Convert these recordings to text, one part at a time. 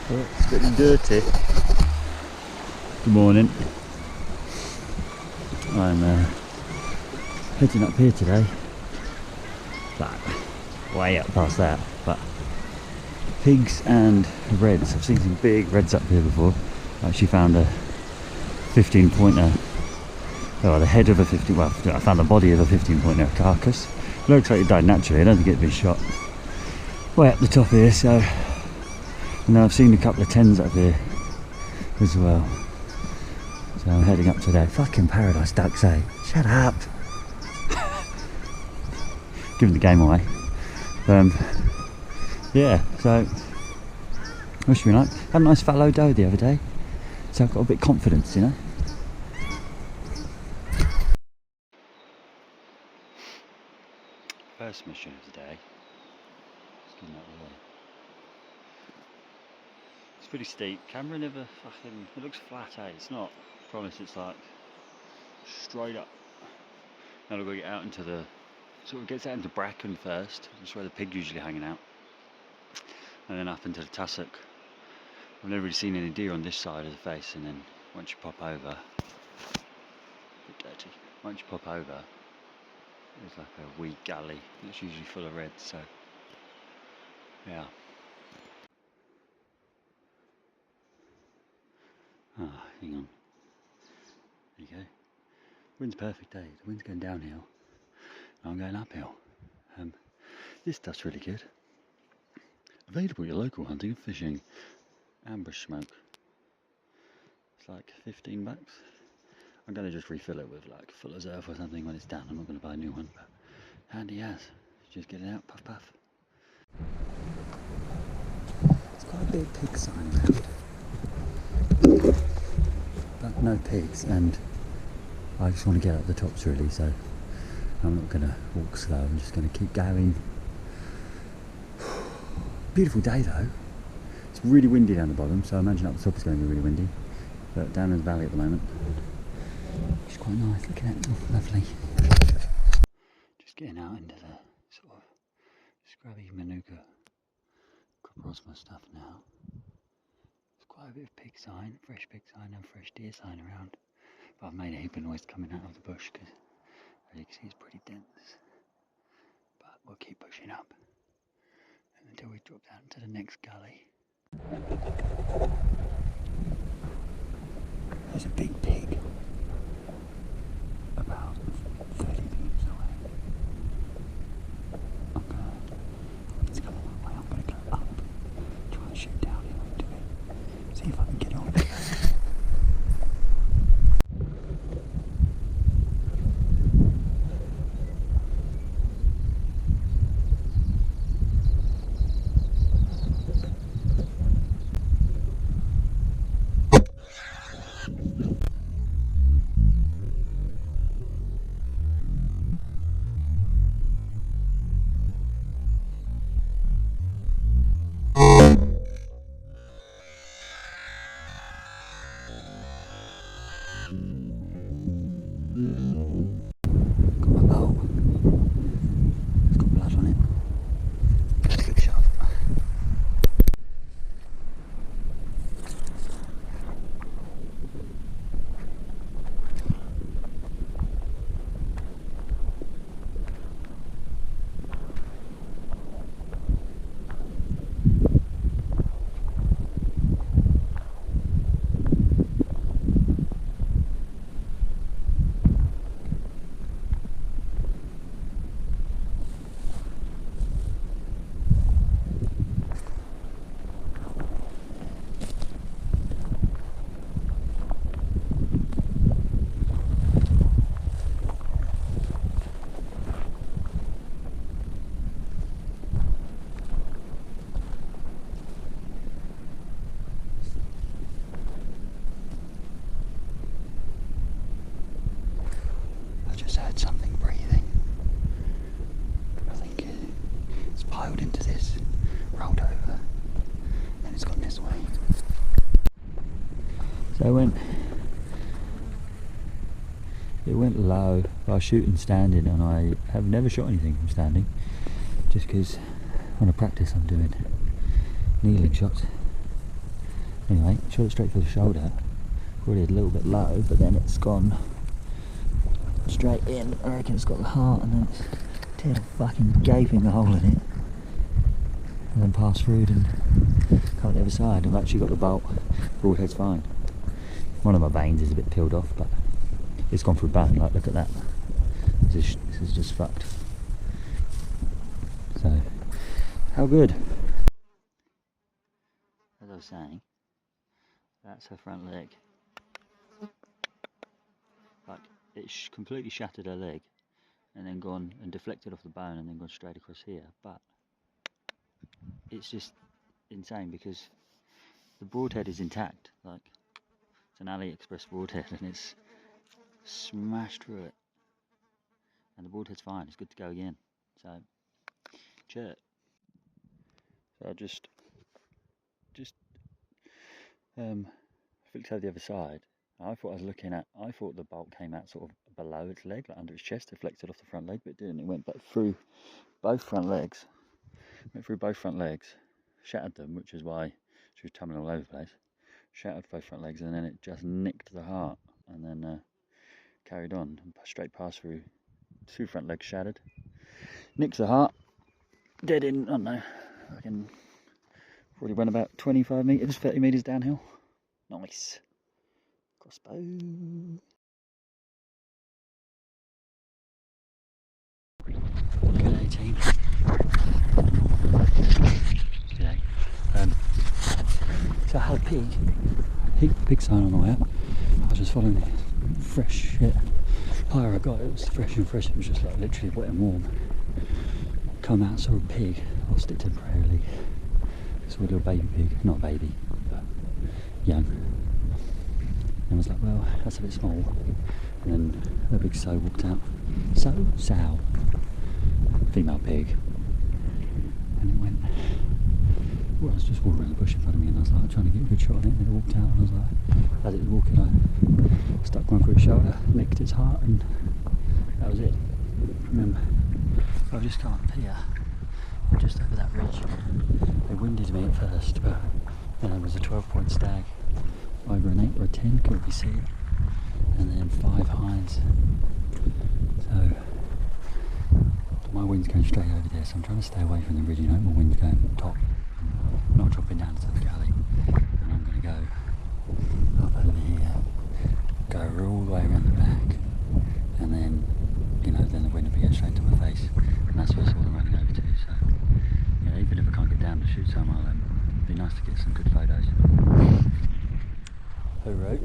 Oh, it's getting dirty. Good morning. I'm heading up here today. Like, way up past that, but pigs and reds. I've seen some big reds up here before. I actually found a 15-pointer. Oh, the head of a 15. Well, I found the body of a 15-pointer carcass. It looks like it died naturally. I don't think it'd been shot. Way up the top here, so. And then I've seen a couple of 10s up here as well. So I'm heading up today. Fucking paradise ducks, eh? Shut up. Giving the game away. Yeah, so wish me luck. Had a nice fallow doe the other day, so I've got a bit of confidence, you know. First mission of the day. Just getting out of the way. It's pretty steep. Camera never fucking. It looks flat, eh? It's not. I promise. It's like straight up. Now we've got to get out into the. Sort of gets out into bracken first. That's where the pig's usually hanging out. And then up into the tussock. I've never really seen any deer on this side of the face, and then once you pop over, a bit dirty. Once you pop over, there's like a wee gully that's usually full of reds. So yeah. Ah, hang on. There you go. Wind's perfect, eh? The wind's going downhill. I'm going uphill. This stuff's really good. Available at your local hunting and fishing. Ambush smoke. It's like 15 bucks. I'm going to just refill it with like Fuller's Earth or something when it's done. I'm not going to buy a new one, but handy as. Just get it out, puff puff. It's quite a big pig sign around. But no pigs, and I just want to get up the tops really, so I'm not going to walk slow. I'm just going to keep going. Beautiful day though. It's really windy down the bottom, so I imagine up the top is going to be really windy. But down in the valley at the moment, it's quite nice. Look at it, oh, lovely. Just getting out into the sort of scrubby Manuka Crossbow stuff now. There's quite a bit of pig sign, fresh pig sign and fresh deer sign around. But I've made a heap of noise coming out of the bush because as you can see it's pretty dense. But we'll keep pushing up until we drop down to the next gully. There's a big pig about 30 meters away. It's coming my way. I'm going to go up, try and shoot down into it, see if I can get on. Got my bow. It's got blood on it. Just a quick shot. Heard something breathing. I think it's piled into this, rolled over, and it's gone this way. So it went low. I was shooting standing, and I have never shot anything from standing, just because on a practice I'm doing kneeling shots. Anyway, shot it straight through the shoulder. Probably a little bit low, but then it's gone straight in. I reckon it's got the heart, and then it's teared a fucking gaping hole in it. And then passed through and come the other side. I've actually got the bolt. Broadhead's fine. One of my veins is a bit peeled off, but it's gone through bone. Like, look at that. This is just fucked. So, how good? As I was saying, that's her front leg. Like, it completely shattered her leg, and then gone and deflected off the bone, and then gone straight across here. But it's just insane because the broadhead is intact. Like, it's an AliExpress broadhead, and it's smashed through it, and the broadhead's fine. It's good to go again. So, chirp. So I just flicked over the other side. I thought the bolt came out sort of below its leg, like under its chest, deflected off the front leg, but it didn't. It went back through both front legs. Shattered them, which is why she was tumbling all over the place. Shattered both front legs, and then it just nicked the heart, and then carried on, and straight past through. 2 front legs shattered. Nicks the heart. Dead in, I don't know, probably went about 25 metres, 30 metres downhill. Nice. Crossbow. G'day team. G'day. So I had a pig sign on the way up. I was just following it. Fresh shit. Higher I got, it was fresh and fresh. It was just like literally wet and warm. Come out, saw a pig, lost it temporarily. Saw a little baby pig, not baby, but young. And I was like, well, that's a bit small. And then a big sow walked out. Sow. Female pig. And it went, well, I was just walking around the bush in front of me, and I was like trying to get a good shot on it, and then it walked out, and I was like, as it was walking, I stuck one through its shoulder, nicked its heart, and that was it. Remember, I've just come up here, just over that ridge. They winded me at first, but then there was a 12-point stag, either an 8 or a 10, couldn't really see it, and then 5 hinds. So my wind's going straight over there, so I'm trying to stay away from the ridge. You know, my wind's going top, not dropping down to the gully, and I'm going to go up over here, go all the way around the back, and then, you know, then the wind will be going straight to my face, and that's where I'm running over to. So yeah, even if I can't get down to shoot some, it'd be nice to get some good photos. Hooroo.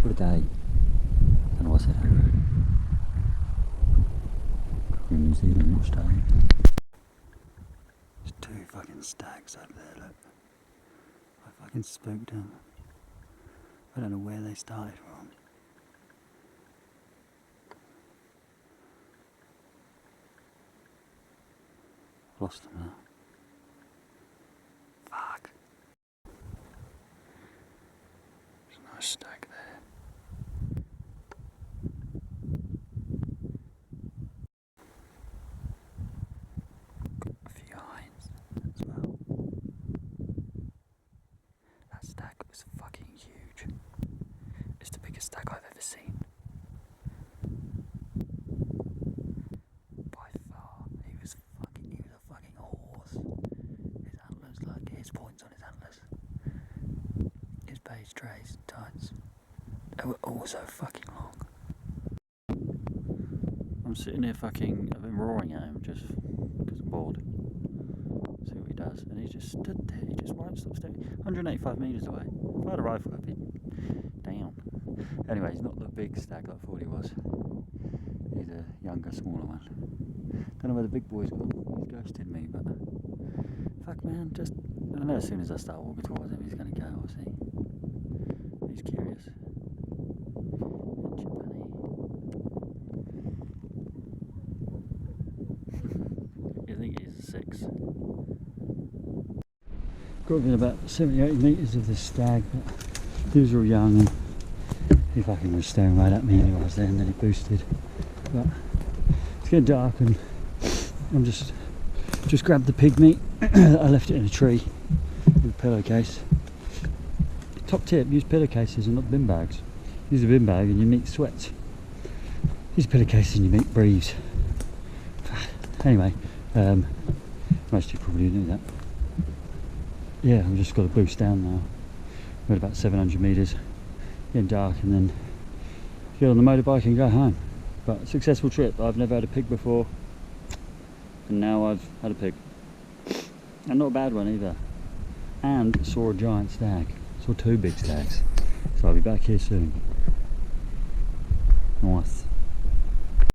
What a day. And what's it, hooroo? We're in New Zealand, Australia. There's 2 fucking stags over there, look. I fucking spooked them. I don't know where they started from. Lost them now. Fuck. There's a nice stag there. Got a few hinds as well. That stag was fucking huge. It's the biggest stag I've ever seen. By far. He was a fucking horse. His antlers, like his points on his antlers. His beige trays, tights. They were all so fucking long. I'm sitting here I've been roaring at him just because I'm bored. See what he does. And he just stood there, he just won't stop staring. 185 metres away. If I had a rifle, I'd be down. Anyway, he's not the big stag like I thought he was. He's a younger, smaller one. Don't know where the big boy's gone. He's ghosted me, but fuck man, I know as soon as I start walking towards him, he's going to go, I'll see. He's curious. I think he's a 6. Got within about 70-80 metres of this stag, but he was real young and he fucking was staring right at me when I was there, and then he boosted. But it's getting dark and I'm just grabbed the pig meat. I left it in a tree with pillowcase. Top tip, use pillowcases and not bin bags. Use a bin bag and your meat sweats. Use a pillowcase and your meat breathes. Anyway, most of you probably knew that. Yeah, I've just got to boost down now. We're at about 700 metres, getting dark, and then get on the motorbike and go home. But successful trip. I've never had a pig before, and now I've had a pig. And not a bad one either. And saw a giant stag. Saw 2 big stags. So I'll be back here soon. Nice.